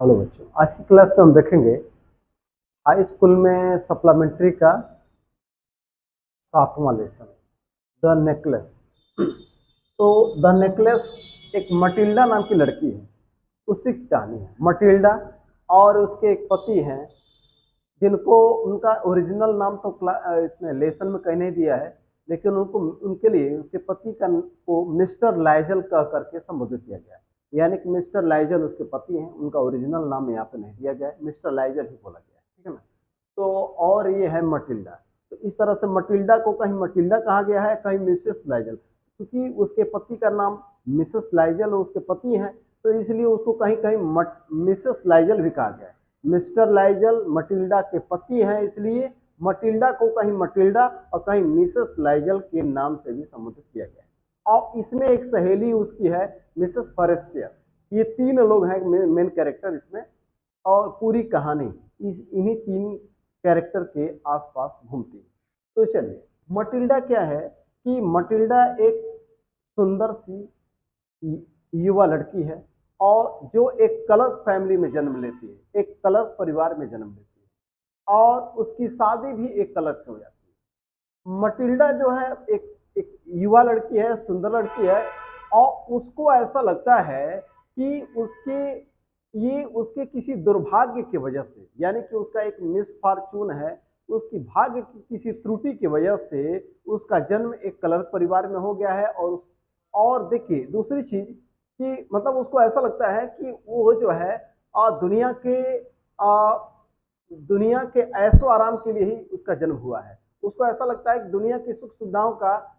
Hello बच्चों, आज की क्लास में हम देखेंगे हाई स्कूल में सप्लीमेंट्री का 7वां लेसन, द नेकलेस। तो द नेकलेस एक मटिल्डा नाम की लड़की है, उसी की कहानी है। मटिल्डा और उसके एक पति हैं, जिनको उनका ओरिजिनल नाम तो इसमें लेसन में कहीं नहीं दिया है, लेकिन उनको उनके लिए उसके पति का को मिस्टर लाइजल कह करके संबोधित किया गया है। यानी कि मिस्टर लाइजल उसके पति हैं, उनका ओरिजिनल नाम यहाँ पे नहीं दिया गया है, मिस्टर लाइजल ही बोला गया है। ठीक है ना। तो और ये है मटिल्डा। तो इस तरह से मटिल्डा को कहीं मटिल्डा कहा गया है, कहीं मिसेस लाइजल, क्योंकि उसके पति का नाम मिसेस लाइजल उसके पति हैं, तो इसलिए उसको कहीं कहीं मिसेस लाइजल भी कहा गया है। मिस्टर लाइजल मटिल्डा के पति हैं, इसलिए मटिल्डा को कहीं मटिल्डा और कहीं मिसेस लाइजल के नाम से भी संबोधित किया गया है। और इसमें एक सहेली उसकी है, मिसेस फॉरेस्टियर। ये तीन लोग हैं मेन कैरेक्टर इसमें, और पूरी कहानी इन्हीं तीन कैरेक्टर के आसपास घूमती है। तो चलिए, मटिल्डा क्या है कि मटिल्डा एक सुंदर सी युवा लड़की है, और जो एक कलर फैमिली में जन्म लेती है, एक कलर परिवार में जन्म लेती है, और उसकी शादी भी एक कलर से हो जाती है। मटिल्डा जो है एक युवा लड़की है, सुंदर लड़की है, और उसको ऐसा लगता है कि उसके किसी दुर्भाग्य की वजह से, यानी कि उसका एक मिसफॉर्चून है, उसकी भाग्य की किसी त्रुटि की वजह से उसका जन्म एक कलर परिवार में हो गया है। और देखिए दूसरी चीज कि मतलब उसको ऐसा लगता है कि वो जो है आ, दुनिया के ऐशो आराम के लिए ही उसका जन्म हुआ है। उसको ऐसा लगता है कि दुनिया की सुख सुविधाओं का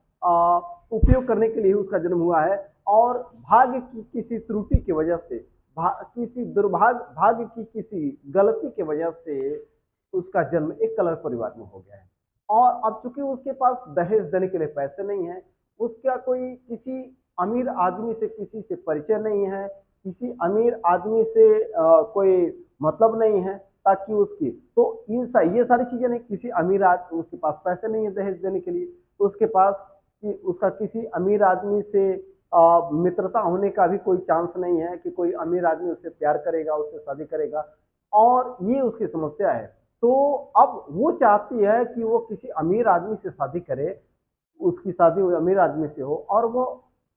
उपयोग करने के लिए उसका जन्म हुआ है, और भाग्य की किसी त्रुटि की वजह से, किसी भाग्य की किसी गलती की वजह से उसका जन्म एक कलर परिवार में हो गया है। और अब चूंकि उसके पास दहेज देने के लिए पैसे नहीं है, उसका कोई किसी अमीर आदमी से किसी से परिचय नहीं है, किसी अमीर आदमी से कोई मतलब नहीं है, ताकि उसकी तो ये सारी चीजें नहीं, किसी अमीर आदमी उसके पास पैसे नहीं है दहेज देने के लिए, तो उसके पास उसका किसी अमीर आदमी से मित्रता होने का भी कोई चांस नहीं है कि कोई अमीर आदमी उससे प्यार करेगा, उससे शादी करेगा, और ये उसकी समस्या है। तो अब वो चाहती है कि वो किसी अमीर आदमी से शादी करे, उसकी शादी अमीर आदमी से हो, और वो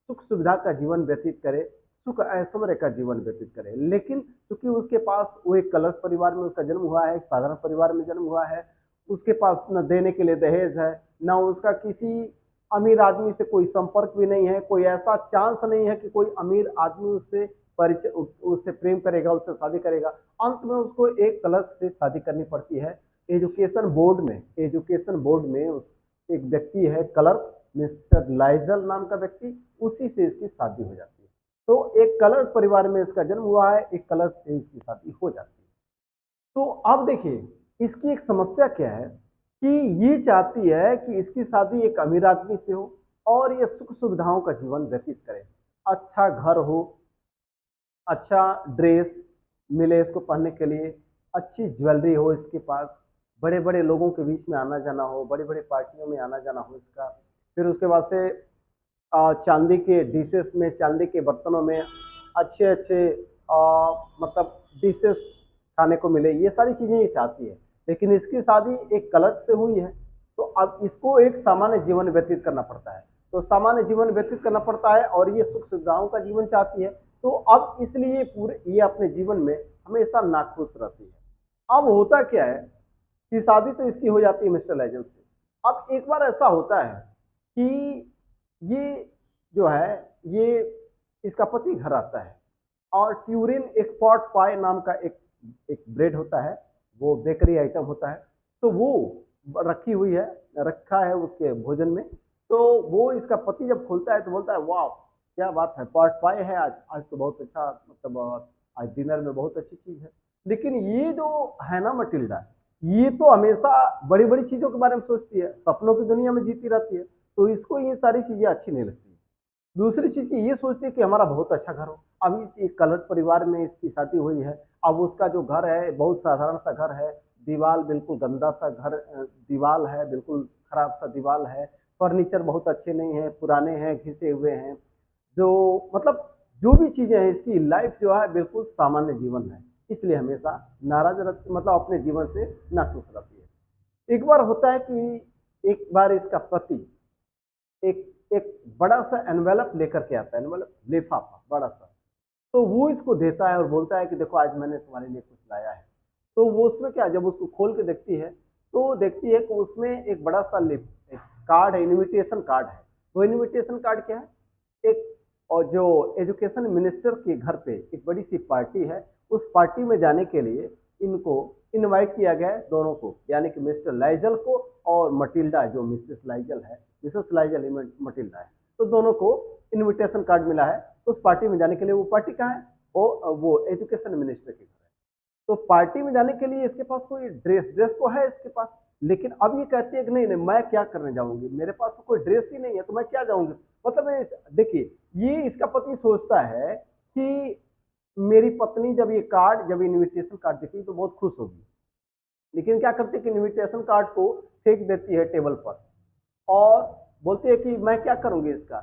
सुख सुविधा का जीवन व्यतीत करे, सुख ऐश्वर्य का जीवन व्यतीत करे। लेकिन क्योंकि उसके पास वो एक कलर परिवार में उसका जन्म हुआ है, एक साधारण परिवार में जन्म हुआ है, उसके पास न देने के लिए दहेज है, न उसका किसी अमीर आदमी से कोई संपर्क भी नहीं है, कोई ऐसा चांस नहीं है कि कोई अमीर आदमी उससे परिचय, उससे प्रेम करेगा, उससे शादी करेगा। अंत में उसको एक कलर से शादी करनी पड़ती है। एजुकेशन बोर्ड में उस एक व्यक्ति है क्लर्क, मिस्टर लाइजल नाम का व्यक्ति, उसी से इसकी शादी हो जाती है। तो एक कलर परिवार में इसका जन्म हुआ है, एक कलर से इसकी शादी हो जाती है। तो अब देखिए इसकी एक समस्या क्या है कि ये चाहती है कि इसकी शादी एक अमीर आदमी से हो, और ये सुख सुविधाओं का जीवन व्यतीत करे, अच्छा घर हो, अच्छा ड्रेस मिले इसको पहनने के लिए, अच्छी ज्वेलरी हो इसके पास, बड़े बड़े लोगों के बीच में आना जाना हो, बड़ी बड़ी पार्टियों में आना जाना हो इसका। फिर उसके बाद से चांदी के डिशेस में, चांदी के बर्तनों में अच्छे अच्छे मतलब डिशेस खाने को मिले, ये सारी चीज़ें ये चाहती है। लेकिन इसकी शादी एक कलर से हुई है, तो अब इसको एक सामान्य जीवन व्यतीत करना पड़ता है, तो सामान्य जीवन व्यतीत करना पड़ता है, और ये सुख सुविधाओं का जीवन चाहती है। तो अब इसलिए पूरे ये अपने जीवन में हमेशा नाखुश रहती है। अब होता क्या है कि शादी तो इसकी हो जाती है मिस्टर लेजल से। अब एक बार ऐसा होता है कि ये जो है, ये इसका पति घर आता है, और ट्यूरिन एक पॉट पाई नाम का एक एक ब्रेड होता है, वो बेकरी आइटम होता है, तो वो रखी हुई है, रखा है उसके भोजन में। तो वो इसका पति जब खोलता है तो बोलता है, वाह क्या बात है, पॉट पाई है आज, आज तो बहुत अच्छा, मतलब आज डिनर में बहुत अच्छी चीज है। लेकिन ये जो है ना मटिल्डा, ये तो हमेशा बड़ी बड़ी चीजों के बारे में सोचती है, सपनों की दुनिया में जीती रहती है, तो इसको ये सारी चीजें अच्छी नहीं लगती। दूसरी चीज की ये सोचती है कि हमारा बहुत अच्छा घर हो। अभी एक कलर परिवार में इसकी शादी हुई है, अब उसका जो घर है बहुत साधारण सा घर है, दीवार बिल्कुल गंदा सा घर, दीवार है बिल्कुल खराब सा दीवार है, फर्नीचर बहुत अच्छे नहीं है, पुराने हैं, घिसे हुए हैं, जो मतलब जो भी चीजें हैं, इसकी लाइफ जो है बिल्कुल सामान्य जीवन है। इसलिए हमेशा नाराज रहती, मतलब अपने जीवन से नाखुश रहती है। एक बार होता है कि एक बार इसका पति एक एक बड़ा सा एनवेलप लेकर के आता है, एनवेलप लिफाफा बड़ा सा, तो वो इसको देता है और बोलता है कि देखो आज मैंने तुम्हारे लिए कुछ लाया है। तो वो उसमें क्या, जब उसको खोल के देखती है तो देखती है कि उसमें एक बड़ा सा लिप एक कार्ड है, इनविटेशन कार्ड है। वो इनविटेशन कार्ड क्या है, एक और जो एजुकेशन मिनिस्टर के घर पे एक बड़ी सी पार्टी है, उस पार्टी में जाने के लिए इनको इनवाइट किया गया है, दोनों को, यानी कि मिस्टर लाइजल को और मटिल्डा जो मिसेस लाइजल है, मिसेस लाइजल मटिल्डा है, तो दोनों को इनविटेशन कार्ड मिला है उस पार्टी में जाने के लिए। वो पार्टी कहाँ है, वो एजुकेशन मिनिस्टर के घर है। तो पार्टी में जाने के लिए इसके पास कोई ड्रेस तो है इसके पास, लेकिन अब ये कहती है कि नहीं नहीं मैं क्या करने जाऊंगी, मेरे पास तो कोई ड्रेस ही नहीं है, तो मैं क्या जाऊंगी। मतलब देखिए, ये इसका पति सोचता है कि मेरी पत्नी जब ये कार्ड, जब इनविटेशन कार्ड देखी तो बहुत खुश होगी, लेकिन क्या करती है कि इनविटेशन कार्ड को फेंक देती है टेबल पर और बोलती है कि मैं क्या करूंगी इसका,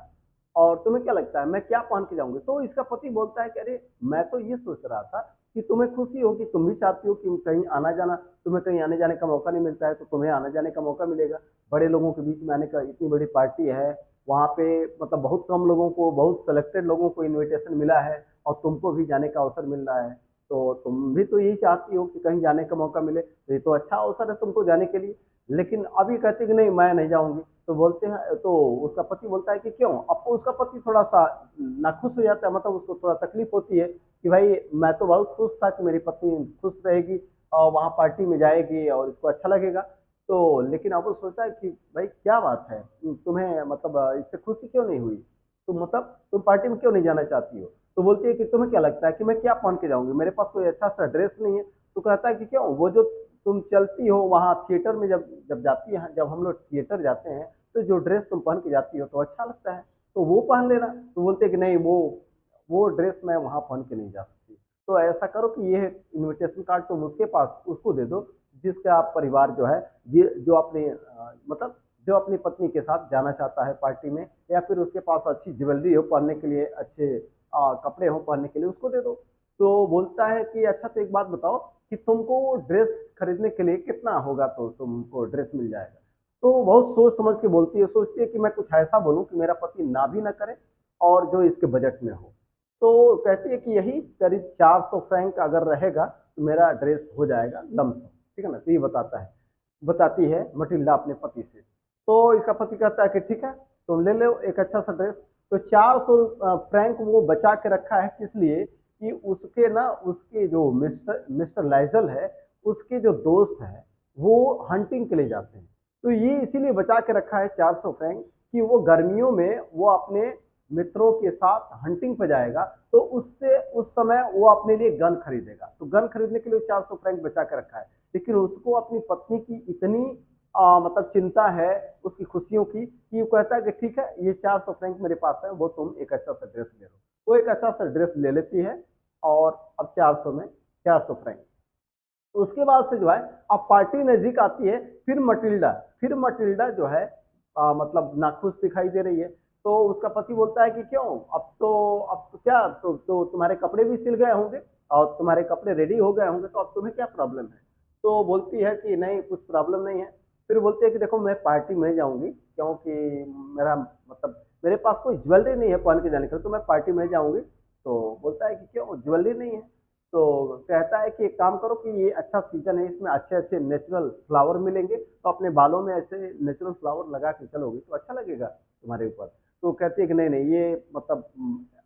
और तुम्हें क्या लगता है मैं क्या पहन के जाऊंगी। तो इसका पति बोलता है कि अरे मैं तो ये सोच रहा था कि तुम्हें खुशी हो कि तुम भी चाहती हो कि कहीं आना जाना, तुम्हें कहीं आने जाने का मौका नहीं मिलता है तो तुम्हें आने जाने का मौका मिलेगा, बड़े लोगों के बीच में आने का, इतनी बड़ी पार्टी है वहाँ पे, मतलब बहुत कम लोगों को, बहुत सेलेक्टेड लोगों को इन्विटेशन मिला है और तुमको भी जाने का अवसर मिल रहा है, तो तुम भी तो यही चाहती हो कि कहीं जाने का मौका मिले, तो ये तो अच्छा अवसर है तुमको जाने के लिए। लेकिन अब ये कहती है कि नहीं मैं नहीं जाऊंगी। तो बोलते हैं, तो उसका पति बोलता है कि क्यों। अब उसका पति थोड़ा सा नाखुश हो जाता है, मतलब उसको थोड़ा तकलीफ होती है कि भाई मैं तो बहुत खुश था कि मेरी पत्नी खुश रहेगी और वहाँ पार्टी में जाएगी और इसको अच्छा लगेगा, तो लेकिन अब वो सोचता है कि भाई क्या बात है, तुम्हें मतलब इससे खुशी क्यों नहीं हुई, तो मतलब तुम पार्टी में क्यों नहीं जाना चाहती हो। तो बोलती है कि तुम्हें क्या लगता है कि मैं क्या पहन के जाऊंगी, मेरे पास कोई अच्छा सा ड्रेस नहीं है। तो कहता है कि क्यों, वो जो तुम चलती हो वहाँ थिएटर में, जब जब जाती है, जब हम लोग थिएटर जाते हैं तो जो ड्रेस तुम पहन के जाती हो तो अच्छा लगता है, तो वो पहन लेना। तो बोलते कि नहीं वो ड्रेस मैं वहाँ पहन के नहीं जा सकती। तो ऐसा करो कि ये इनविटेशन कार्ड तुम उसके पास उसको दे दो जिसका आप परिवार जो है, ये जो अपने मतलब जो अपनी पत्नी के साथ जाना चाहता है पार्टी में, या फिर उसके पास अच्छी ज्वेलरी हो पहनने के लिए, अच्छे कपड़े हो पहनने के लिए, उसको दे दो। तो बोलता है कि अच्छा तो एक बात बताओ कि तुमको ड्रेस खरीदने के लिए कितना होगा तो तुमको ड्रेस मिल जाएगा। तो बहुत सोच समझ के बोलती है, सोचती है कि मैं कुछ ऐसा बोलूं कि मेरा पति ना भी ना करे और जो इसके बजट में हो। तो कहती है कि यही करीब 400 फ्रैंक अगर रहेगा तो मेरा ड्रेस हो जाएगा लमसम, ठीक है ना। तो ये बताती है मटिल्डा अपने पति से। तो इसका पति कहता है कि ठीक है तुम ले लो एक अच्छा सा ड्रेस। तो 400 फ्रैंक वो बचा के रखा है, किस लिए कि उसके ना, उसके जो मिस्टर मिस्टर लाइजल है, उसके जो दोस्त है वो हंटिंग के लिए जाते हैं, तो ये इसीलिए बचा के रखा है 400 फ्रैंक कि वो गर्मियों में वो अपने मित्रों के साथ हंटिंग पे जाएगा, तो उससे उस समय वो अपने लिए गन खरीदेगा, तो गन खरीदने के लिए 400 फ्रैंक बचा के रखा है। लेकिन उसको अपनी पत्नी की इतनी मतलब चिंता है उसकी खुशियों की कि वो कहता है कि ठीक है ये 400 फ्रैंक मेरे पास है, वो तुम एक अच्छा सा ड्रेस ले लो। वो एक अच्छा सा ड्रेस ले लेती है और अब 400 में 400 फ्रैंक। उसके बाद से जो है अब पार्टी नजदीक आती है, फिर मटिल्डा जो है मतलब नाखुश दिखाई दे रही है। तो उसका पति बोलता है कि क्यों, अब तो क्या, तो तुम्हारे कपड़े भी सिल गए होंगे और तुम्हारे कपड़े रेडी हो गए होंगे, तो अब तुम्हें क्या प्रॉब्लम है। तो बोलती है कि नहीं कुछ प्रॉब्लम नहीं है। फिर बोलती है कि देखो मैं पार्टी में जाऊंगी क्योंकि मेरा मतलब मेरे पास कोई ज्वेलरी नहीं है पहन के जाने के लिए, तो मैं पार्टी में जाऊंगी। तो बोलता है कि क्यों ज्वेलरी नहीं है। तो कहता है कि एक काम करो कि ये अच्छा सीजन है, इसमें अच्छे अच्छे नेचुरल फ्लावर मिलेंगे, तो अपने बालों में ऐसे नेचुरल फ्लावर लगा के चलोगे तो अच्छा लगेगा तुम्हारे ऊपर। तो कहती है कि नहीं नहीं ये मतलब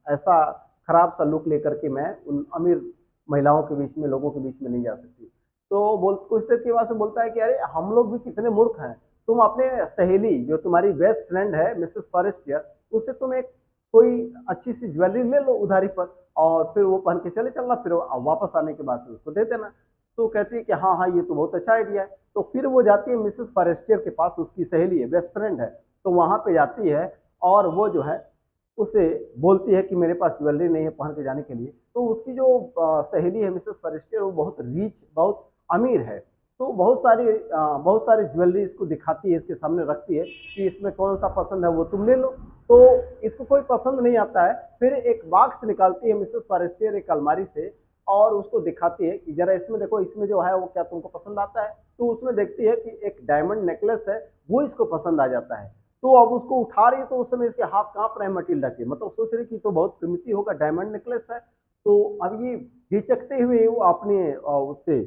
ऐसा खराब सा लुक लेकर के मैं उन अमीर महिलाओं के बीच में, लोगों के बीच में नहीं जा सकती। तो बोल कुछ देर के बाद से बोलता है कि अरे हम लोग भी कितने मूर्ख हैं, तुम अपने सहेली जो तुम्हारी बेस्ट फ्रेंड है मिसेस फॉरेस्टियर, उससे तुम एक कोई अच्छी सी ज्वेलरी ले लो उधारी पर और फिर वो पहन के चले चलना, फिर वापस आने के बाद से उसको दे देना। तो कहती है कि हाँ हाँ ये तो बहुत अच्छा आइडिया है। तो फिर वो जाती है मिसेस फॉरेस्टियर के पास, उसकी सहेली है, बेस्ट फ्रेंड है, तो वहां पे जाती है और वो जो है उसे बोलती है कि मेरे पास ज्वेलरी नहीं है पहन के जाने के लिए। तो उसकी जो सहेली है मिसेस फॉरेस्टियर, वो बहुत रीच, बहुत अमीर है, तो बहुत सारी ज्वेलरी इसको दिखाती है, इसके सामने रखती है कि इसमें कौन सा पसंद है वो तुम ले लो। तो इसको कोई पसंद नहीं आता है। फिर एक बॉक्स निकालती है मिसेस फॉरेस्टियर एक अलमारी से, और उसको दिखाती है कि जरा इसमें देखो, इसमें जो है वो क्या तुमको पसंद आता है। तो उसमें देखती है कि एक डायमंड नेकलेस है, वो इसको पसंद आ जाता है। तो अब उसको उठा रही है, तो उस समय इसके हाथ कांप रहे हैं मटिल्डा के, मतलब सोच रही कि तो बहुत कीमती होगा, डायमंड नेकलेस है। तो अब ये हिचकते हुए वो अपने उससे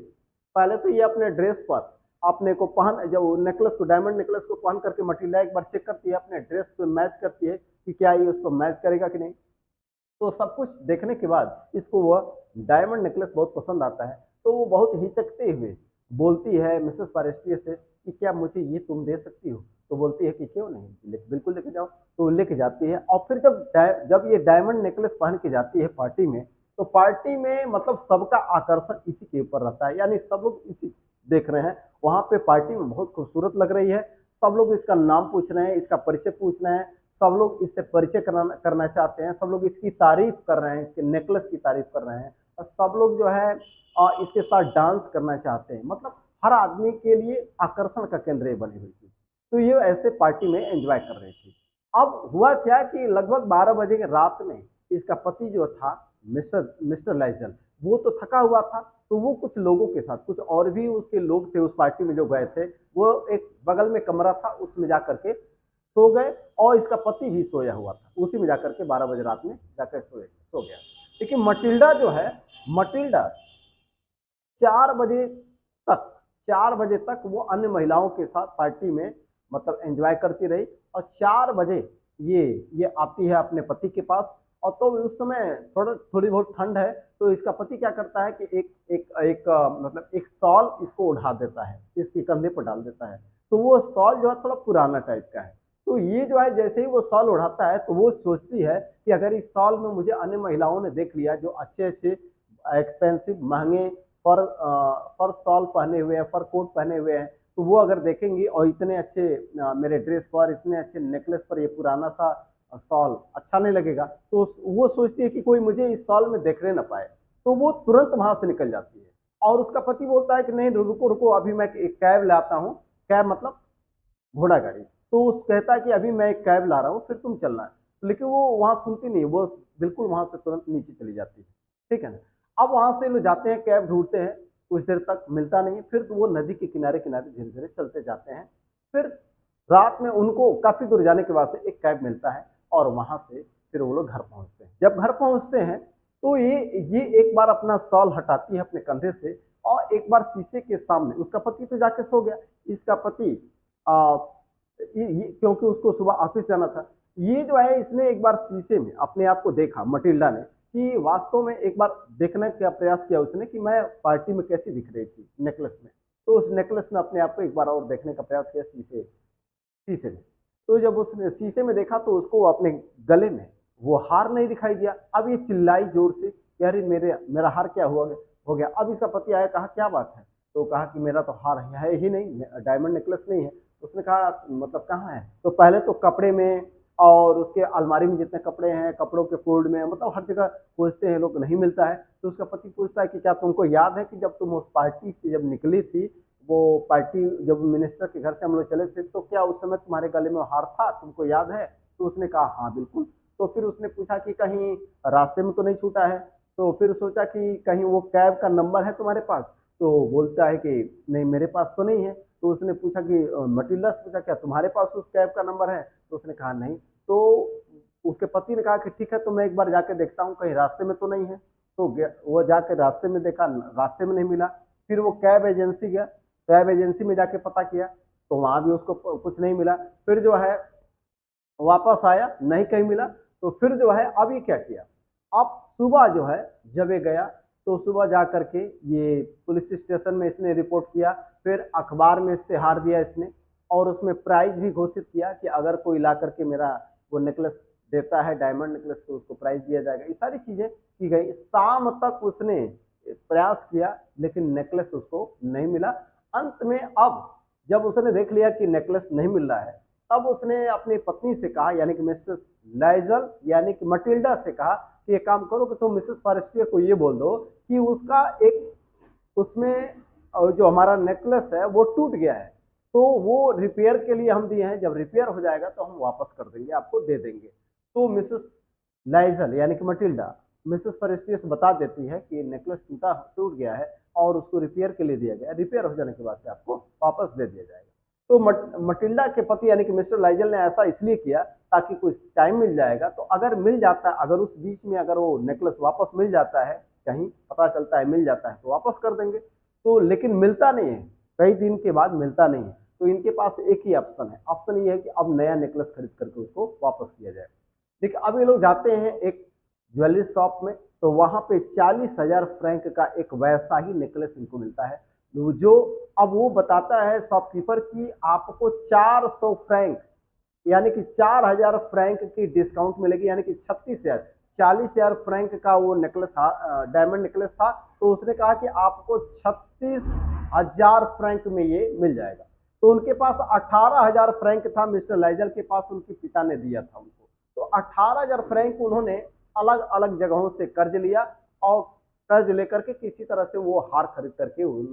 पहले तो ये अपने ड्रेस पर अपने को पहन, जब नेकलेस को, डायमंड नेकलेस को पहन करके मटिल्डा एक बार चेक करती है, अपने ड्रेस से मैच करती है कि क्या ये उसको मैच करेगा कि नहीं। तो सब कुछ देखने के बाद इसको वह डायमंड नेकलेस बहुत पसंद आता है। तो वो बहुत हिचकते हुए बोलती है मिसेस फॉरेस्टियर से कि क्या मुझे ये तुम दे सकती हो। तो बोलती है कि क्यों नहीं, बिल्कुल लेके जाओ। तो लेके जाती है, और फिर जब ये डायमंड नेकलेस पहन के जाती है पार्टी में, तो पार्टी में मतलब सबका आकर्षण इसी के ऊपर रहता है, यानी सब लोग इसी देख रहे हैं। वहां पे पार्टी में बहुत खूबसूरत लग रही है, सब लोग इसका नाम पूछ रहे हैं, इसका परिचय पूछ रहे हैं, सब लोग इससे परिचय करना चाहते हैं, सब लोग इसकी तारीफ कर रहे हैं, इसके नेकलेस की तारीफ कर रहे हैं, और सब लोग जो है इसके साथ डांस करना चाहते हैं। मतलब हर आदमी के लिए आकर्षण का केंद्र बनी हुई थी। तो ये ऐसे पार्टी में एंजॉय कर रही थी। अब हुआ क्या कि लगभग 12 बजे के रात में इसका पति जो था, मिस्टर मिस्टर लाइजल, वो तो थका हुआ था। तो वो कुछ लोगों के साथ, कुछ और भी उसके लोग थे उस पार्टी में जो गए थे, वो एक बगल में कमरा था, उसमें जाकर के सो गए, और इसका पति भी सोया हुआ था, उसी में जाकर के 12 बजे रात में जाकर सो गया। लेकिन मटिल्डा जो है, मटिल्डा 4 बजे तक 4 बजे तक वो अन्य महिलाओं के साथ पार्टी में मतलब एंजॉय करती रही, और 4 बजे ये आती है अपने पति के पास। और तो उस समय थोड़ी बहुत ठंड है, तो इसका पति क्या करता है कि मतलब एक शॉल इसको उड़ा देता है, इसके कंधे पर डाल देता है। तो वो शॉल जो है थोड़ा पुराना टाइप का है। तो ये जो है जैसे ही वो शॉल उड़ाता है, तो वो सोचती है कि अगर इस शॉल में मुझे अन्य महिलाओं ने देख लिया, जो अच्छे अच्छे एक्सपेंसिव महंगे फर शॉल पहने हुए हैं, फर कोट पहने हुए हैं, तो वो अगर देखेंगी, और इतने अच्छे मेरे ड्रेस पर, इतने अच्छे नेकलेस पर ये पुराना सा शॉल अच्छा नहीं लगेगा, तो वो सोचती है कि कोई मुझे इस शॉल में देखने ना पाए। तो वो तुरंत वहां से निकल जाती है, और उसका पति बोलता है कि नहीं, रुको रुको, अभी मैं एक कैब लाता हूँ। कैब मतलब घोड़ा गाड़ी। तो उस कहता है कि अभी मैं एक कैब ला रहा हूँ, फिर तुम चलना है। लेकिन वो वहां सुनती नहीं, वो बिल्कुल वहां से तुरंत नीचे चली जाती है। ठीक है ना। अब वहां से लोग जाते हैं, कैब ढूंढते हैं, कुछ देर तक मिलता नहीं, फिर तो वो नदी के किनारे किनारे धीरे धीरे चलते जाते हैं। फिर रात में उनको काफी दूर जाने के बाद से एक कैब मिलता है, और वहां से फिर वो लोग घर पहुंचते हैं। जब घर पहुंचते हैं, तो ये एक बार अपना शॉल हटाती है अपने कंधे से, और एक बार शीशे के सामने, उसका पति तो जाके सो गया, इसका पति आ, क्योंकि उसको सुबह ऑफिस जाना था, ये जो है इसने एक बार शीशे में अपने आप को देखा, मटिल्डा ने, कि वास्तव में एक बार देखने का प्रयास किया उसने कि मैं पार्टी में कैसी दिख रही थी नेकलेस में। तो उस नेकलेस में अपने आप को एक बार और देखने का प्रयास किया शीशे शीशे में। तो जब उसने शीशे में देखा, तो उसको अपने गले में वो हार नहीं दिखाई दिया। अब ये चिल्लाई जोर से कि अरे मेरा हार क्या हुआ हो गया। अब इसका पति आया, कहा क्या बात है। तो कहा कि मेरा तो हार है ही नहीं, डायमंड नेकलेस नहीं है। उसने कहा मतलब कहाँ है। तो पहले तो कपड़े में, और उसके अलमारी में जितने कपड़े हैं, कपड़ों के फोल्ड में, मतलब हर जगह खोजते हैं लोग, नहीं मिलता है। तो उसका पति पूछता है कि क्या तुमको याद है कि जब तुम उस पार्टी से जब निकली थी, वो पार्टी जब मिनिस्टर के घर से हम लोग चले थे, तो क्या उस समय तुम्हारे गले में हार था, तुमको याद है। तो उसने कहा हाँ बिल्कुल। तो फिर उसने पूछा कि कहीं रास्ते में तो नहीं छूटा है। तो फिर सोचा कि कहीं वो कैब का नंबर है तुम्हारे पास। तो बोलता है कि नहीं, मेरे पास तो नहीं है। तो उसने पूछा कि मटिल्डा से पूछा क्या तुम्हारे पास उस कैब का नंबर है। तो उसने कहा नहीं। तो उसके पति ने कहा कि ठीक है, तो मैं एक बार जाके देखता हूँ कहीं रास्ते में तो नहीं है। तो वो जाके रास्ते में देखा, रास्ते में नहीं मिला। फिर वो कैब एजेंसी गया, कैब एजेंसी में जाके पता किया, तो वहां भी उसको कुछ नहीं मिला। फिर जो है वापस आया, नहीं कहीं मिला। तो फिर जो है अब ये क्या किया, अब सुबह जो है जब ये गया, तो सुबह जा करके ये पुलिस स्टेशन में इसने रिपोर्ट किया। फिर अखबार में इश्तेहार दिया इसने, और उसमें प्राइज भी घोषित किया कि अगर कोई ला करके मेरा वो नेकलेस देता है, डायमंड नेकलेस, तो उसको प्राइज दिया जाएगा। ये सारी चीजें की गई। शाम तक उसने प्रयास किया, लेकिन नेकलेस उसको नहीं मिला। अंत में अब जब उसने देख लिया कि नेकलेस नहीं मिल रहा है, तब उसने अपनी पत्नी से कहा, यानी कि मिसेस लाइजल यानी कि मटिल्डा से कहा कि एक काम करो कि तुम मिसेस फॉरेस्टियर को ये बोल दो कि उसका एक उसमें जो हमारा नेकलेस है वो टूट गया है, तो वो रिपेयर के लिए हम दिए हैं, जब रिपेयर हो जाएगा तो हम वापस कर देंगे, आपको दे देंगे। तो मिसेस लाइजल यानी कि मटिल्डा मिसेस फॉरेस्टियर बता देती है कि नेकलेस टूट गया है और उसको रिपेयर के लिए दिया गया है, रिपेयर हो जाने के बाद से आपको वापस दे दिया जाएगा। तो मटिल्डा के पति यानी कि मिस्टर लाइजल ने ऐसा इसलिए किया ताकि कुछ टाइम मिल जाएगा, तो अगर मिल जाता है, अगर उस बीच में अगर वो नेकलेस वापस मिल जाता है, कहीं पता चलता है मिल जाता है तो वापस कर देंगे। तो लेकिन मिलता नहीं है, कई दिन के बाद मिलता नहीं है, तो इनके पास एक ही ऑप्शन है, ऑप्शन ये है कि अब नया नेकलेस खरीद करके उसको वापस किया जाए। देखिए अब ये लोग जाते हैं एक ज्वेलरी शॉप में, तो वहां पे 40,000 फ्रैंक का एक वैसा ही नेकलेस इनको मिलता है, जो अब वो बताता है शॉपकीपर कि आपको 400 फ्रैंक यानी कि 4,000 फ्रैंक की डिस्काउंट मिलेगी, यानी कि 36,000, 40,000 फ्रैंक का वो नेकलेस डायमंड नेकलेस था, तो उसने कहा कि आपको 36,000 फ्रैंक में ये मिल जाएगा। तो उनके पास 18,000 फ्रैंक था, मिस्टर लाइजल के पास उनके पिता ने दिया था उनको, तो 18,000 फ्रैंक उन्होंने अलग अलग जगहों से कर्ज लिया और कर्ज लेकर के किसी तरह से वो हार खरीद करके उन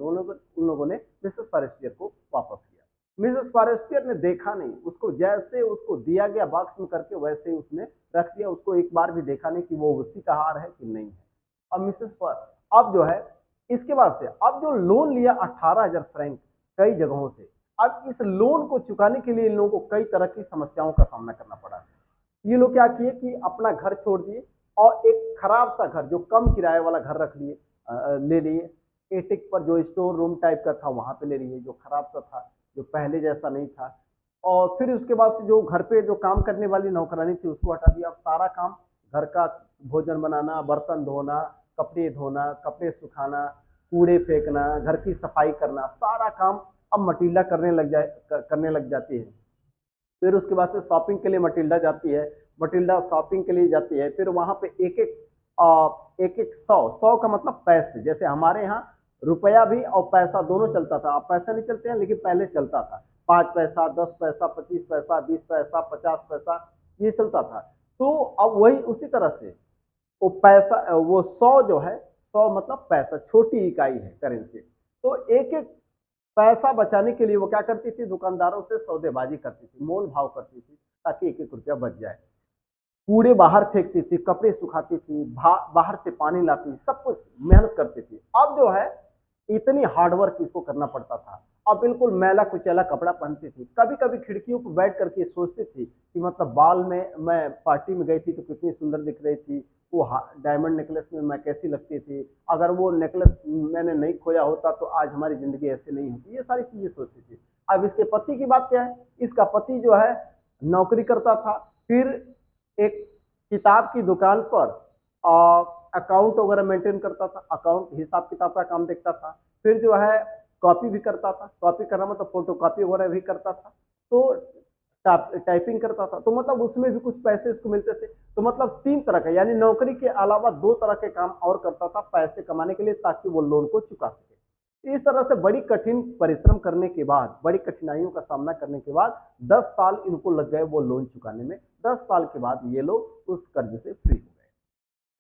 लोगों ने मिसेस फॉरेस्टियर को वापस किया। मिसेस फॉरेस्टियर ने देखा नहीं, उसको जैसे उसको दिया गया बॉक्स में करके वैसे ही उसने रख दिया, उसको एक बार भी देखा नहीं कि वो उसी का हार है कि नहीं है। अब जो है इसके बाद से अब जो लोन लिया 18,000 फ्रैंक कई जगहों से, अब इस लोन को चुकाने के लिए इन लोगों को कई तरह की समस्याओं का सामना करना पड़ा। ये लोग क्या किए कि अपना घर छोड़ दिए और एक खराब सा घर, जो कम किराए वाला घर रख लिए, ले लिए, एटिक पर जो स्टोर रूम टाइप का था वहां पे ले लिए, जो खराब सा था, जो पहले जैसा नहीं था। और फिर उसके बाद से जो घर पे जो काम करने वाली नौकरानी थी उसको हटा दिया। अब सारा काम घर का, भोजन बनाना, बर्तन धोना, कपड़े धोना, कपड़े सुखाना, कूड़े फेंकना, घर की सफाई करना, सारा काम अब मटिल्डा करने लग जाती है। फिर उसके बाद से शॉपिंग के लिए मटिल्डा जाती है, मटिल्डा शॉपिंग के लिए जाती है, फिर वहां पे एक एक 100 का मतलब पैसे, जैसे हमारे यहाँ रुपया भी और पैसा दोनों चलता था, अब पैसा नहीं चलते हैं लेकिन पहले चलता था, 5 पैसा, 10 पैसा, 25 पैसा, 20 पैसा, 50 पैसा, ये चलता था। तो अब वही उसी तरह से वो पैसा, वो 100 जो है, 100 मतलब पैसा, छोटी इकाई है करेंसी। तो एक एक पैसा बचाने के लिए वो क्या करती थी, दुकानदारों से सौदेबाजी करती थी, मोल भाव करती थी, ताकि एक एक रुपया बच जाए। कूड़े बाहर फेंकती थी, कपड़े सुखाती थी, बाहर से पानी लाती थी, सब कुछ मेहनत करती थी। अब जो है इतनी हार्डवर्क इसको करना पड़ता था। अब बिल्कुल मैला कुचैला कपड़ा पहनती थी, कभी कभी खिड़कियों पर बैठ करके सोचती थी कि मतलब बाल में, मैं पार्टी में गई थी तो कितनी सुंदर दिख रही थी, वो डायमंड नेकलेस में मैं कैसी लगती थी, अगर वो नेकलेस मैंने नहीं खोया होता तो आज हमारी जिंदगी ऐसे नहीं होती, ये सारी चीजें सोचती थी। अब इसके पति की बात क्या है, इसका पति जो है नौकरी करता था, फिर एक किताब की दुकान पर अकाउंट वगैरह मेंटेन करता था, अकाउंट हिसाब किताब का काम देखता था, फिर जो है कॉपी भी करता था, कॉपी करना मतलब फोटो कॉपी वगैरह भी करता था, तो टाइपिंग करता था, तो मतलब उसमें भी कुछ पैसे इसको मिलते थे। तो मतलब 3 तरह का, यानी नौकरी के अलावा 2 तरह के काम और करता था पैसे कमाने के लिए, ताकि वो लोन को चुका सके। इस तरह से बड़ी कठिन परिश्रम करने के बाद, बड़ी कठिनाइयों का सामना करने के बाद 10 साल इनको लग गए वो लोन चुकाने में। 10 साल के बाद ये लोग उस कर्ज से फ्री हो गए।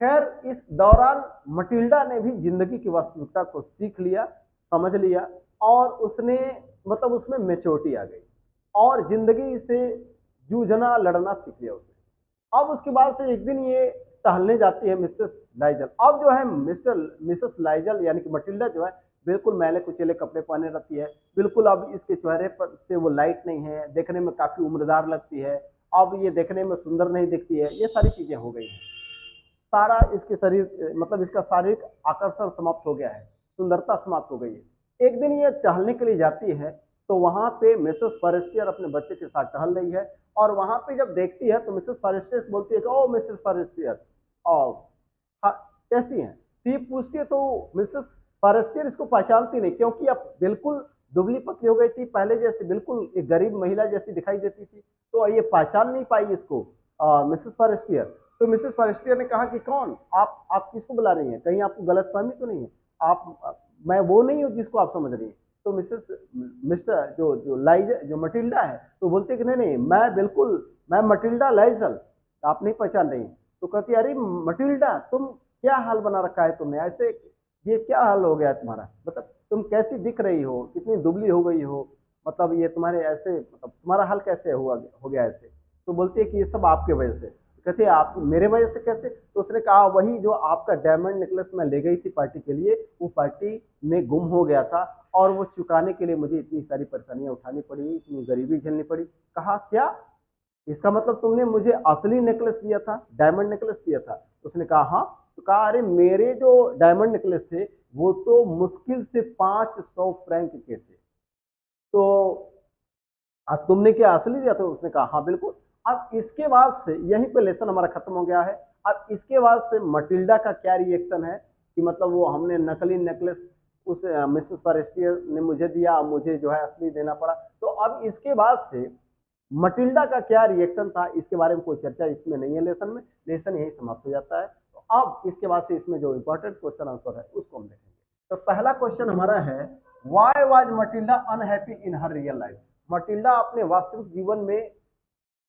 खैर इस दौरान मटिल्डा ने भी जिंदगी की वास्तविकता को सीख लिया, समझ लिया, और उसने मतलब उसमें मेच्योरिटी आ गई और जिंदगी से जूझना लड़ना सीख लिया उसने। अब उसके बाद से एक दिन ये टहलने जाती है मिसेस लाइजल। अब जो है मिसेस लाइजल यानी कि मटिल्डा जो है बिल्कुल मैले कुचेले कपड़े पहने रहती है, बिल्कुल अब इसके चेहरे पर से वो लाइट नहीं है, देखने में काफी उम्रदार लगती है, अब ये देखने में सुंदर नहीं दिखती है, ये सारी चीजें हो गई हैं। सारा इसके शरीर मतलब इसका शारीरिक आकर्षण समाप्त हो गया है, सुंदरता समाप्त हो गई है। एक दिन ये टहलने के लिए जाती है, तो वहां पे मिसेस फॉरेस्टियर अपने बच्चे के साथ टहल रही है, और वहां पे जब देखती है तो मिसेस फॉरेस्टियर बोलती है कि ओ मिसेस फॉरेस्टियर, और कैसी हैं, ये पूछती है। तो मिसेस फॉरेस्टियर इसको पहचानती नहीं, क्योंकि अब बिल्कुल दुबली पतली हो गई थी, पहले जैसे बिल्कुल एक गरीब महिला जैसी दिखाई देती थी, तो ये पहचान नहीं पाई इसको मिसेस फॉरेस्टियर। तो मिसेस फॉरेस्टियर ने कहा कि कौन आप किसको बुला रही हैं, कहीं आपको गलतफहमी तो नहीं है, मैं वो नहीं हूँ जिसको आप समझ रही हैं। तो मिस्टर जो मटिल्डा है, तो बोलते कि नहीं नहीं, मैं मटिल्डा लाइजल, आप नहीं पहचान रही। तो कहती अरे मटिल्डा, तुम क्या हाल बना रखा है तुमने, ऐसे ये क्या हाल हो गया तुम्हारा, मतलब तुम कैसी दिख रही हो, कितनी दुबली हो गई हो, मतलब ये तुम्हारे ऐसे, मतलब तुम्हारा हाल कैसे हो गया ऐसे। तो बोलती है कि ये सब आपके वजह से। कहते आप मेरे वजह से कैसे? तो उसने कहा वही जो आपका डायमंड नेकलेस मैं ले गई थी पार्टी के लिए, वो पार्टी में गुम हो गया था और वो चुकाने के लिए मुझे इतनी सारी परेशानियां उठानी पड़ी, इतनी गरीबी झेलनी पड़ी। कहा क्या? इसका मतलब तुमने मुझे असली नेकलेस दिया था, डायमंड नेकलेस दिया था? उसने कहा हाँ। तो कहा अरे मेरे जो डायमंड नेकलेस थे वो तो मुश्किल से 500 फ्रैंक के थे, तो तुमने क्या असली दिया था? उसने कहा हाँ बिल्कुल। अब इसके बाद से यहीं पे लेसन हमारा खत्म हो गया है। अब इसके बाद से मटिल्डा का क्या रिएक्शन है कि मतलब वो हमने नकली नेकलेस उस मिसेस फॉरेस्टियर ने मुझे दिया, मुझे जो है असली देना पड़ा। तो अब इसके बाद से मटिल्डा का क्या रिएक्शन था इसके बारे में कोई चर्चा इसमें नहीं है लेसन में, लेसन यही समाप्त हो जाता है। तो अब इसके बाद से इसमें जो इंपॉर्टेंट क्वेश्चन आंसर है उसको हम देखेंगे। तो पहला क्वेश्चन हमारा है why was Matilda unhappy in her real life? Matilda अपने वास्तविक जीवन में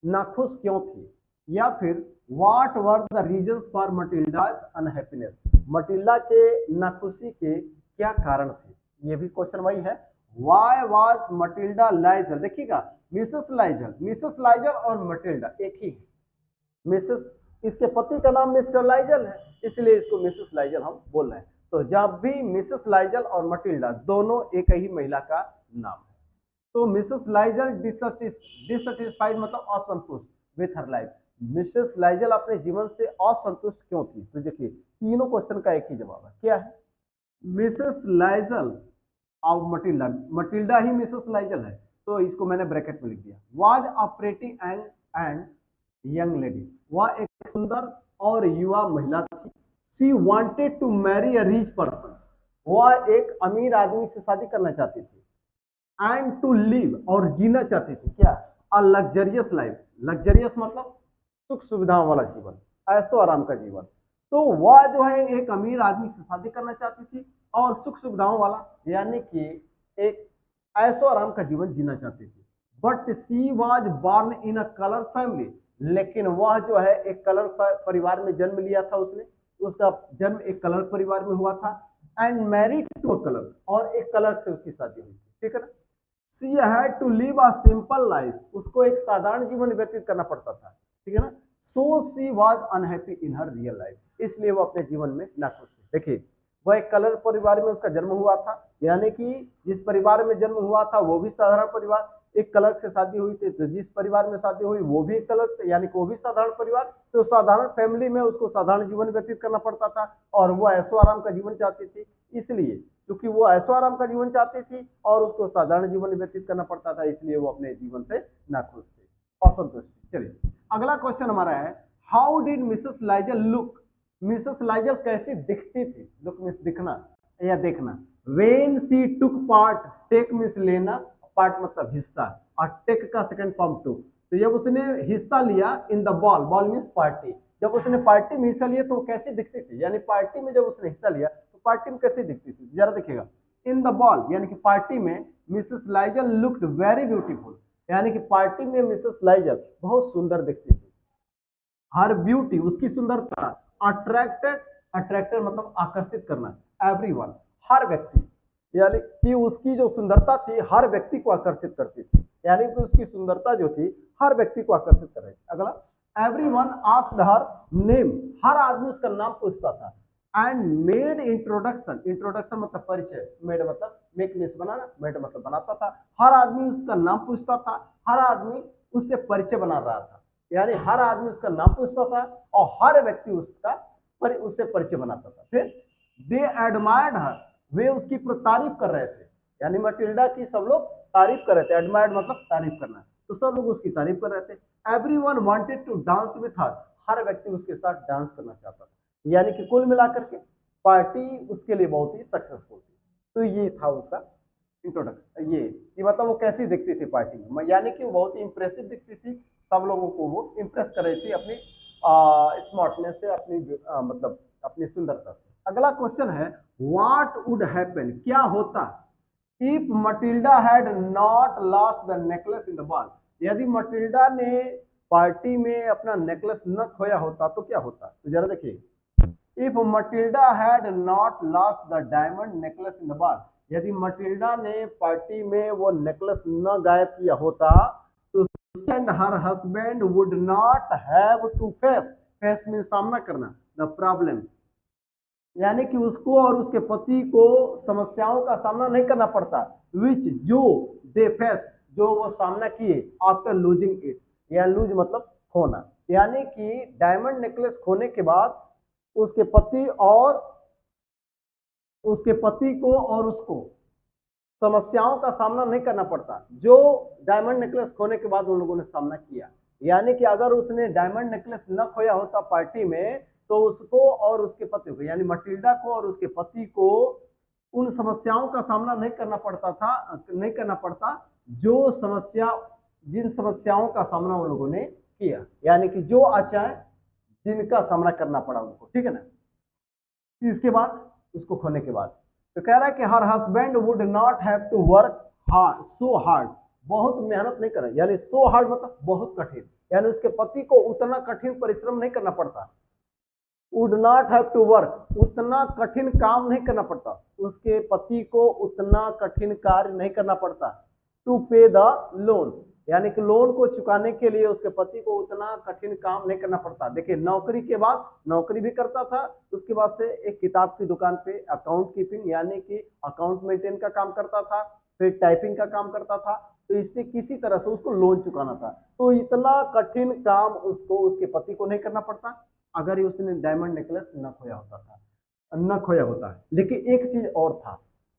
नाखुश क्यों थी? या फिर what were the reasons for Matilda's unhappiness? Matilda के नाखुशी के क्या कारण थे? ये भी क्वेश्चन वही है। Why was Matilda Lizol? देखिएगा मिसेस लाइजल और मटिल्डा एक ही है। मिसेस, इसके पति का नाम मिस्टर लाइजल है, इसलिए इसको मिसेस लाइजल हम बोल रहे हैं। तो जब भी मिसेस लाइजल और मटिल्डा दोनों एक ही महिला का नाम है। तो मिसेस लाइजल डिससेटिस्फाइड मतलब असंतुष्ट with her life. Mrs Lizol अपने जीवन से असंतुष्ट क्यों थी? तो देखिए तीनों क्वेश्चन का एक ही जवाब है, क्या है? मिसेस लाइजल और मटिल्डा, मटिल्डा ही मिसेस लाइजल है, तो इसको मैंने ब्रैकेट में लिख दिया। Was a pretty and young lady, वह एक सुंदर और युवा महिला थी। She wanted to marry a rich person, वह एक अमीर आदमी से शादी करना चाहती थी। एंड टू लिव और जीना चाहती थी क्या? अ लग्जरियस लाइफ, लग्जरियस मतलब सुख सुविधाओं वाला जीवन, ऐशो आराम का जीवन। तो वह जो है एक अमीर आदमी से शादी करना चाहती थी और सुख सुविधाओं वाला यानी कि एक ऐशो आराम का जीवन जीना चाहती थी। But C was born in a colour family, लेकिन वह जो है एक कलर परिवार में जन्म लिया था उसने, उसका जन्म एक कलर परिवार में हुआ था। And married to a clerk, और एक कलर से उसकी शादी हुई थी, ठीक है ना। She had to live a simple life, उसको एक साधारण जीवन व्यतीत करना पड़ता था, ठीक है ना। So she was unhappy in her real life, इसलिए वो अपने जीवन में नाखुश थी। देखिए वह एक कलर परिवार में उसका जन्म हुआ था, यानी कि जिस परिवार में जन्म हुआ था वो भी साधारण परिवार, एक कलर से शादी हुई थी तो जिस परिवार में शादी हुई वो भी एक कलर, यानी कि वो भी साधारण परिवार। तो साधारण फैमिली में उसको साधारण जीवन व्यतीत करना पड़ता था और वो ऐशो आराम का जीवन चाहती थी। इसलिए क्योंकि वो ऐशो आराम का जीवन चाहती थी और उसको साधारण जीवन व्यतीत करना पड़ता था, इसलिए वो अपने जीवन से नाखुश थे, असंतुष्ट थे। चलिए अगला क्वेश्चन हमारा है how did Mrs Loisel look? Mrs Loisel कैसी दिखती थी? लुक मींस दिखना या देखना। When she took part, take means लेना, पार्ट मतलब हिस्सा, और टेक का सेकंड फॉर्म टू। तो जब उसने हिस्सा लिया इन the ball, ball means party, जब उसने पार्टी में हिस्सा लिया तो वो कैसी दिखती थी? यानी पार्टी में जब उसने हिस्सा लिया तो पार्टी में कैसी दिखती थी? जरा देखिएगा। इन द बॉल यानी कि पार्टी में Mrs Lizol looked very beautiful, यानी कि पार्टी में मिसेस लाइजल बहुत सुंदर दिखती थी। हर ब्यूटी, उसकी सुंदरता, अट्रैक्टेड, अट्रैक्टेड मतलब आकर्षित करना, एवरीवन, हर व्यक्ति, यानी कि उसकी जो सुंदरता थी हर व्यक्ति को आकर्षित करती थी, यानी कि उसकी सुंदरता जो थी हर व्यक्ति को आकर्षित कर रही थी। अगला, एवरीवन आस्क्ड हर नेम, हर आदमी उसका नाम पूछता था। एंड मेड इंट्रोडक्शन, इंट्रोडक्शन मतलब परिचय, मेड मतलब मेक मींस बनाना, मेड मतलब बनाता था। हर आदमी उसका नाम पूछता था, हर आदमी उससे परिचय बना रहा था, यानी हर आदमी उसका नाम पूछता था और हर व्यक्ति उससे परिचय बनाता था। फिर दे एडमायर्ड हर, वे उसकी तारीफ कर रहे थे, यानी मटिल्डा की सब लोग तारीफ कर रहे थे। एडमायर्ड मतलब तारीफ करना, तो सब लोग उसकी तारीफ कर रहे थे। Everyone wanted to dance with her, हर व्यक्ति उसके साथ डांस करना चाहता था, यानी कि कुल मिलाकर के पार्टी उसके लिए बहुत ही सक्सेसफुल थी। तो ये था उसका इंट्रोडक्शन, ये मतलब वो कैसी दिखती थी पार्टी में, यानी कि वो बहुत ही इंप्रेसिव दिखती थी, सब लोगों को वो इम्प्रेस कर रही थी अपनी स्मार्टनेस से, अपनी मतलब अपनी सुंदरता से। अगला क्वेश्चन है व्हाट वुड हैपन, क्या होता if Matilda had not lost the necklace in the ball? यदि मटिल्डा ने पार्टी में अपना नेकलेस न खोया होता तो क्या होता? तो जरा देखिए, if Matilda had not lost the diamond necklace in the ball, यदि मटिल्डा ने पार्टी में वो नेकलेस न गायब किया होता तो and her husband would not have to face, face में सामना करना, द प्रॉब्लम्स, यानी कि उसको और उसके पति को समस्याओं का सामना नहीं करना पड़ता, विच जो दे फेस, जो वो सामना किए आफ्टर लूजिंग इट, या लूज मतलब खोना, यानी कि डायमंड नेकलेस खोने के बाद उसके पति को और उसको समस्याओं का सामना नहीं करना पड़ता जो डायमंड नेकलेस खोने के बाद उन लोगों ने सामना किया। यानी कि अगर उसने डायमंड नेकलेस न खोया होता पार्टी में, तो उसको और उसके पति को, यानी मटिल्डा को और उसके पति को उन समस्याओं का सामना नहीं करना पड़ता जिन समस्याओं का सामना उन लोगों ने किया, यानी कि जो अचाए जिनका सामना करना पड़ा उनको, ठीक है ना। इसके बाद उसको खोने के बाद तो कह रहा है कि her husband would not have to work hard, so hard, बहुत मेहनत नहीं कर, यानी सो हार्ड मतलब बहुत कठिन, यानी उसके पति को उतना कठिन परिश्रम नहीं करना पड़ता, would not have to work, उतना कठिन काम नहीं करना पड़ता, उसके पति को उतना कठिन कार्य नहीं करना पड़ता, टू पे द लोन, यानी कि लोन को चुकाने के लिए उसके पति को उतना कठिन काम नहीं करना पड़ता। देखिए नौकरी के बाद नौकरी भी करता था, उसके बाद से एक किताब की दुकान पे अकाउंट कीपिंग यानी कि अकाउंट मेंटेन का काम करता था, फिर टाइपिंग का काम करता था, तो इससे किसी तरह से उसको लोन चुकाना था, तो इतना कठिन काम उसको उसके पति को नहीं करना पड़ता अगर उसने डायमंड नेकलेस न खोया होता है। लेकिन एक चीज और था,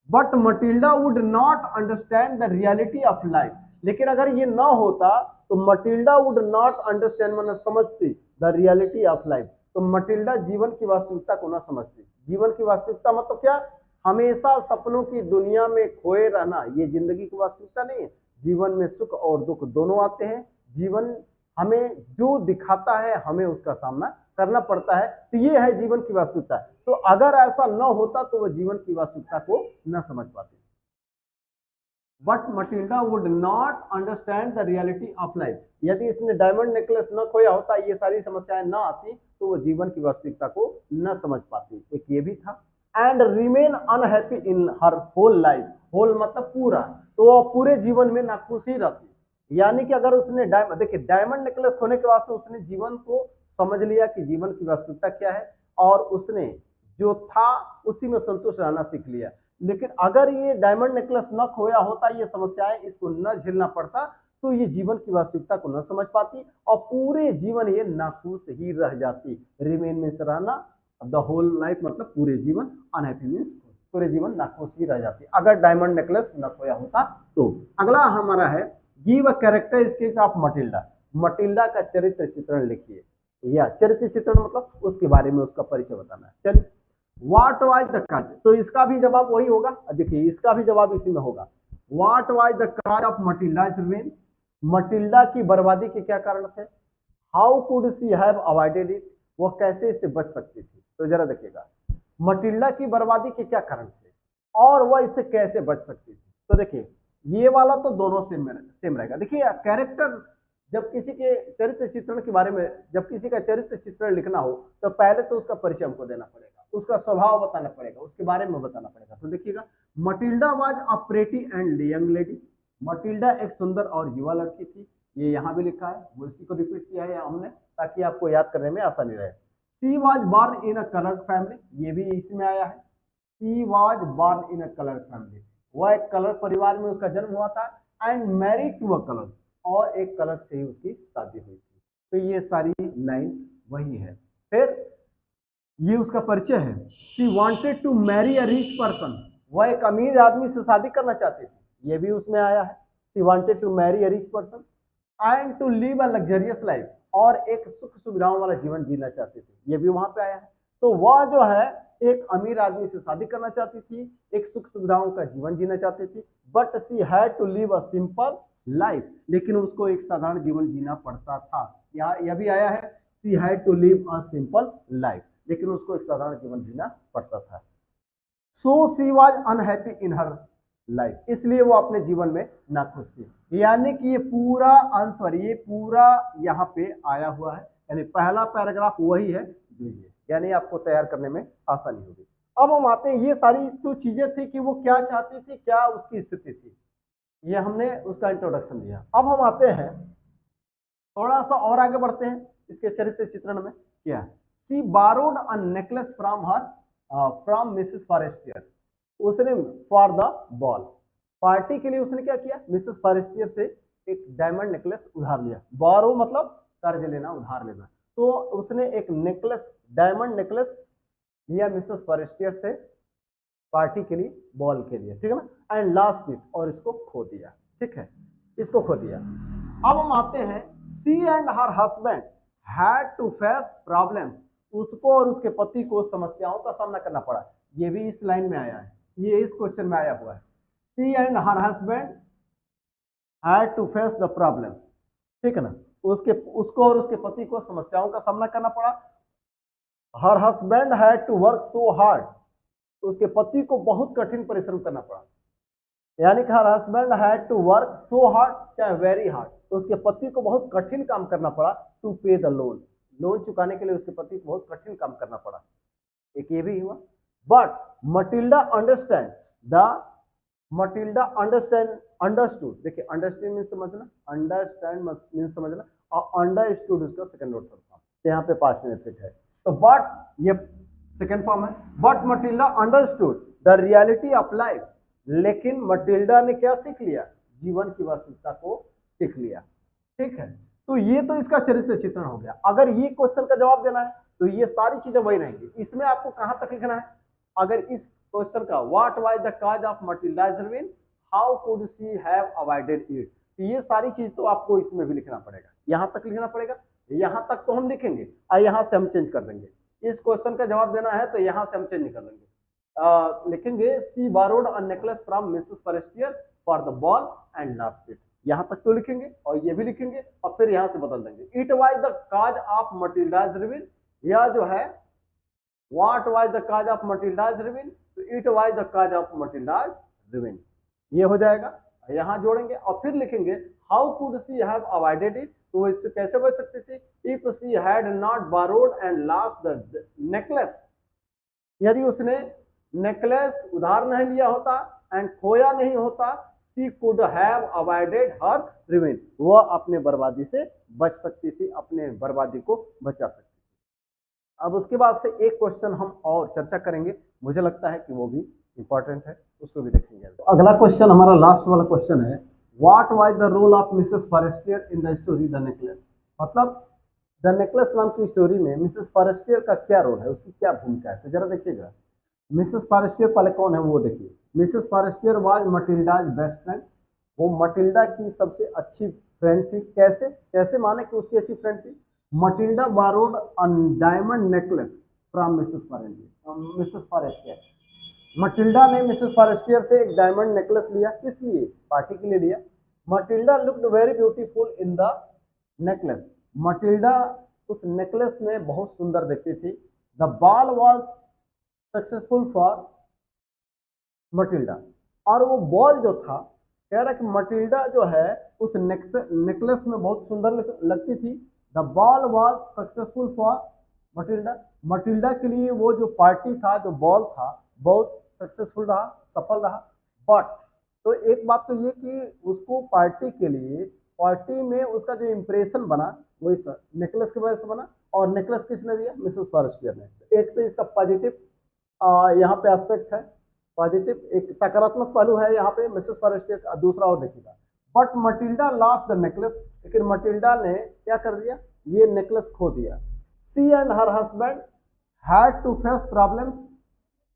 but Matilda would not understand the reality of life, लेकिन अगर ये ना होता तो मटिल्डा वुड नॉट अंडरस्टैंड, मतलब समझती द रियलिटी ऑफ लाइफ, तो मटिल्डा जीवन की वास्तविकता को ना समझती। जीवन की वास्तविकता मतलब क्या, हमेशा सपनों की दुनिया में खोए रहना, ये जिंदगी की वास्तविकता नहीं है। जीवन में सुख और दुख दोनों आते हैं, जीवन हमें जो दिखाता है हमें उसका सामना करना पड़ता है, तो ये है जीवन की वास्तविकता। तो अगर ऐसा न होता तो वह जीवन की वास्तविकता को न समझ पाती। But Matilda would not understand the reality of life, यदि इसने डायमंड नेकलेस न खोया होता, ये सारी समस्याएं न आती, तो वो जीवन की वास्तविकता को न समझ पाती। एक ये भी था। And remain unhappy in her whole life, whole मतलब पूरा, तो वो पूरे जीवन में नाखुश ही रहती। यानी कि अगर उसने देखिए डायमंड नेकलेस खोने के बाद से उसने जीवन को समझ लिया कि जीवन की वास्तविकता क्या है, और उसने जो था उसी में संतुष्ट रहना सीख लिया। लेकिन अगर ये डायमंड नेकलेस न खोया होता, ये समस्याएं इसको न झेलना पड़ता, तो ये जीवन की वास्तविकता को न समझ पाती और पूरे जीवन ये नाखुश ही रह जाती। रिमेन मीन्स रहना, द होल लाइफ मतलब पूरे जीवन, अनहैप्पी मीन्स पूरे जीवन नाखुश ही रह जाती अगर डायमंड नेकलेस न खोया होता तो। अगला हमारा है give a character sketch of Matilda, Matilda का चरित्र चित्रण लिखिए, या चरित्र चित्रण मतलब उसके बारे में उसका परिचय बताना है। चलिए, व्हाट वाज द काज, तो इसका भी जवाब वही होगा। देखिए इसका भी जवाब इसी में होगा। What was the cause of Matilda's ruin, Matilda की बर्बादी के क्या कारण थे। How could she have avoided it, वह कैसे इससे बच सकती थी। तो जरा देखिएगा मटिल्डा की बर्बादी के क्या कारण थे और वह इससे कैसे बच सकती थी। तो देखिए ये वाला तो दोनों सेम रहेगा। देखिए कैरेक्टर, जब किसी के चरित्र चित्रण के बारे में, जब किसी का चरित्र चित्रण लिखना हो तो पहले तो उसका परिचय हमको देना पड़ेगा, उसका स्वभाव बताना पड़ेगा, उसके बारे में बताना पड़ेगा। तो देखिएगा Matilda was a pretty and young lady, Matilda एक सुंदर और युवा लड़की थी। ये यहाँ भी लिखा है, वो इसी को रिपीट किया है हमने ताकि आपको याद करने में आसानी रहे। She was born in a coloured family, ये भी इसमें आया है। She was born in a coloured family, वह एक कलर परिवार में उसका जन्म हुआ था। And married to a clerk, और एक कलर से ही उसकी शादी हुई थी। तो ये सारी लाइन वही है। फिर ये उसका परिचय है। She wanted to marry a rich person, वह एक अमीर आदमी से शादी करना चाहती थी, ये भी उसमें आया है। She wanted to marry a rich person and to live a luxurious life, और एक सुख सुविधाओं वाला जीवन जीना चाहती थी, ये भी वहां पे आया है। तो वह जो है एक अमीर आदमी से शादी करना चाहती थी, एक सुख सुविधाओं का जीवन जीना चाहती थी, but she had to live a simple life, लेकिन उसको एक साधारण जीवन जीना पड़ता था। यह भी आया है, she had to live a simple life, लेकिन उसको एक साधारण जीवन जीना पड़ता था। So she was unhappy in her life, इसलिए वो अपने जीवन में नाखुश थी। यानी कि ये पूरा आंसर, ये पूरा यहाँ पे आया हुआ है, यानी पहला पैराग्राफ वही है जो ये, यानी आपको तैयार करने में आसानी होगी। अब हम आते हैं, ये सारी तो चीजें थी कि वो क्या चाहती थी, क्या उसकी स्थिति थी, ये हमने उसका इंट्रोडक्शन दिया। अब हम आते हैं थोड़ा सा और आगे बढ़ते हैं इसके चरित्र चित्रण में। क्या she borrowed a necklace from her from Mrs Forestier, उसने फॉर द बॉल, पार्टी के लिए उसने क्या किया, मिसेस फॉरेस्टियर से एक डायमंड नेकलेस उधार लिया। बारो मतलब कर्ज लेना, उधार लेना। तो उसने एक नेकलेस, डायमंड नेकलेस लिया मिसेस फॉरेस्टियर से पार्टी के लिए, बॉल के लिए, ठीक है ना। एंड लास्ट इट, और इसको खो दिया, ठीक है, इसको खो दिया। अब हम आते हैं, she and her husband had to face problems, उसको और उसके पति को समस्याओं का सामना करना पड़ा। ये भी इस लाइन में आया है, ये इस क्वेश्चन में आया हुआ है। She and her husband had to face the problem, ठीक है ना, उसको और उसके पति को समस्याओं का सामना करना पड़ा। Her husband had to work so hard, तो उसके पति को बहुत कठिन परिश्रम करना पड़ा। यानी कि her husband had to work so hard, चाहे वेरी हार्ड, तो उसके पति को बहुत कठिन काम करना पड़ा। To pay the loan, loan चुकाने के लिए उसके पति को बहुत कठिन काम करना पड़ा। एक ये भी हुआ। But Matilda understand the, Matilda understood, देखिए अंडरस्टैंड मीन समझना, अंडरस्टैंड मीन समझना, और अंडरस्टूड उसका सेकंड और थर्ड फॉर्म, यहाँ पे पास्ट में फिट है। तो बट ये सेकंड फॉर्म है। But Matilda understood the reality of life, लेकिन मटिल्डा ने क्या सीख लिया, जीवन की वास्तविकता को सीख लिया, ठीक है। तो ये तो इसका चरित्र चित्रण हो गया। अगर ये क्वेश्चन का जवाब देना है तो ये सारी चीजें वही रहेंगी। इसमें आपको कहां तक लिखना है, अगर इस क्वेश्चन का what was the cause of Matilda's ruin, how could she have avoided it, तो ये सारी चीज तो आपको इसमें भी लिखना पड़ेगा, यहां तक लिखना पड़ेगा। यहां तक तो हम लिखेंगे और यहां से हम चेंज कर देंगे। इस क्वेश्चन का जवाब देना है तो यहां से हम चेंज कर देंगे, लिखेंगे she borrowed a necklace from Mrs Forestier for the ball and last it, यहां तक तो लिखेंगे और ये भी लिखेंगे और फिर यहां से बदल देंगे। It was the cause of Matilda's ruin, यह जो है what was the cause of Matilda's ruin, तो it was the cause of Matilda's ruin, ये हो जाएगा। यहां जोड़ेंगे और फिर लिखेंगे how could she have avoided it, तो इससे कैसे बच सकती थी, if she had not borrowed and lost the necklace, यदि उसने नेकलेस उधार नहीं लिया होता एंड खोया नहीं होता, she could have avoided her ruin, वह अपने बर्बादी से बच सकती थी, अपने बर्बादी को बचा सकती थी। अब उसके बाद से एक क्वेश्चन हम और चर्चा करेंगे, मुझे लगता है कि वो भी इंपॉर्टेंट है, उसको भी देखेंगे। तो अगला क्वेश्चन हमारा लास्ट वाला क्वेश्चन है, what was the role of Mrs Forestier in the story the necklace, मतलब द नेकलेस नाम की स्टोरी में मिसेस फॉरेस्टियर का क्या रोल है, उसकी क्या भूमिका है। तो जरा देखिएगा, मिसेस फॉरेस्टियर पहले कौन है वो देखिए। Mrs Forestier was Matilda's best friend, वो मटिल्डा की सबसे अच्छी फ्रेंड थी। कैसे कैसे माने कि उसकी अच्छी फ्रेंड थी। Matilda borrowed a diamond necklace from Mrs Forestier, Matilda ने मिसेस फॉरेस्टियर से एक डायमंड नेकलेस लिया, किस लिए, पार्टी के लिए लिया। Matilda looked very beautiful in the necklace, Matilda उस नेकलेस में बहुत सुंदर दिखती थी। The ball was successful for Matilda, और वो बॉल जो था, कह रहा कि मटिल्डा जो है उस नेकलेस में बहुत सुंदर लगती थी। The ball was successful for Matilda, Matilda के लिए वो जो पार्टी था, जो बॉल था, बहुत सक्सेसफुल रहा, सफल रहा। बट तो एक बात तो ये कि उसको पार्टी के लिए, पार्टी में उसका जो इंप्रेशन बना वो इस नेकलेस की वजह से बना, और नेकलेस किसने दिया, मिसेस फॉरेस्टियर ने। एक तो इसका पॉजिटिव यहाँ पे एस्पेक्ट है, पॉजिटिव एक सकारात्मक पहलू है यहाँ पे मिसेस फॉरेस्टियर का। दूसरा और देखिएगा, but Matilda lost the necklace, लेकिन मटिल्डा ने क्या कर दिया, ये नेकलेस खो दिया। She and her husband had to face problems,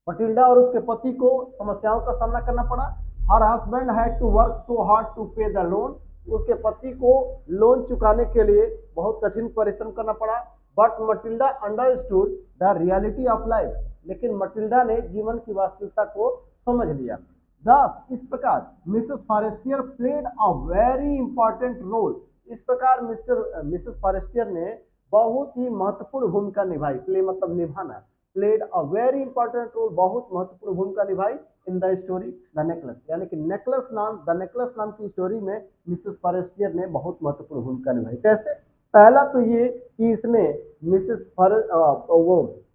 Matilda और उसके पति को समस्याओं का सामना करना पड़ा। Her husband had to work so hard to pay the loan, उसके पति को लोन चुकाने के लिए बहुत कठिन परिश्रम करना पड़ा। But Matilda understood the reality of life, लेकिन मटिल्डा ने जीवन की वास्तविकता को समझ लिया। दस इस प्रकार Mrs Forestier played a very important role, इस प्रकार मिसेस फॉरेस्टियर ने बहुत ही महत्वपूर्ण भूमिका निभाई। प्ले मतलब निभाना, played a very important role, बहुत महत्वपूर्ण भूमिका निभाई in the story the necklace, यानी कि नेकलेस नाम, द नेकलेस नाम की स्टोरी में मिसेस फॉरेस्टियर ने बहुत महत्वपूर्ण भूमिका निभाई। कैसे, पहला तो ये कि इसने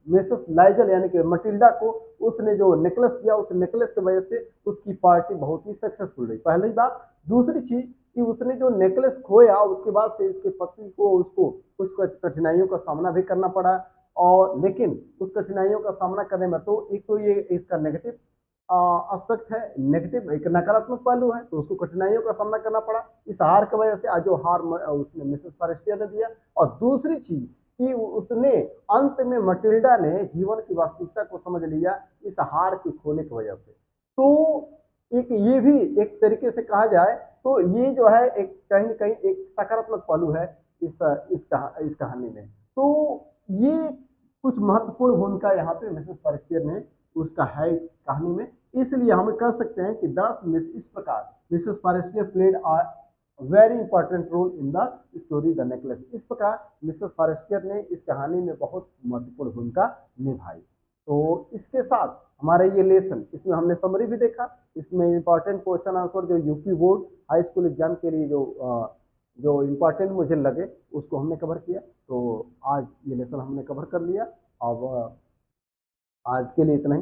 मिसेस लाइजल यानी कि मटिल्डा को उसने जो नेकलेस दिया, उस नेकलेस की वजह से उसकी पार्टी बहुत ही सक्सेसफुल रही। पहली बात। दूसरी चीज कि उसने जो नेकलेस खोया उसके बाद से इसके पति को उसको कुछ कठिनाइयों का सामना भी करना पड़ा, और लेकिन उस कठिनाइयों का सामना करने में तो एक तो ये इसका नेगेटिव एस्पेक्ट है, नेगेटिव एक नकारात्मक पहलू है, तो उसको कठिनाइयों का सामना करना पड़ा इस हार की वजह से। आज जो हार उसने मिसेस फॉरेस्टियर ने दिया। और दूसरी चीज कि उसने अंत में मटिल्डा ने जीवन की वास्तविकता को समझ लिया इस हार के खोने की वजह से। तो एक ये भी एक तरीके से कहा जाए तो ये जो है एक कहीं न कहीं एक सकारात्मक पहलू है इस कहानी में। तो ये कुछ महत्वपूर्ण भूमिका यहाँ पे मिसेस फॉरेस्टियर ने उसका है इस कहानी में। इसलिए हम कह सकते हैं कि इस प्रकार Mrs Forestier played a very important role in the story the necklace. इस प्रकार मिसेस फॉरेस्टियर ने इस कहानी में बहुत महत्वपूर्ण भूमिका निभाई। तो इसके साथ हमारा ये लेसन, इसमें हमने समरी भी देखा, इसमें इंपॉर्टेंट क्वेश्चन आंसर जो UP board high school exam के लिए जो इम्पोर्टेंट मुझे लगे उसको हमने कवर किया। तो आज ये लेसन हमने कवर कर लिया। अब आज के लिए इतना ही।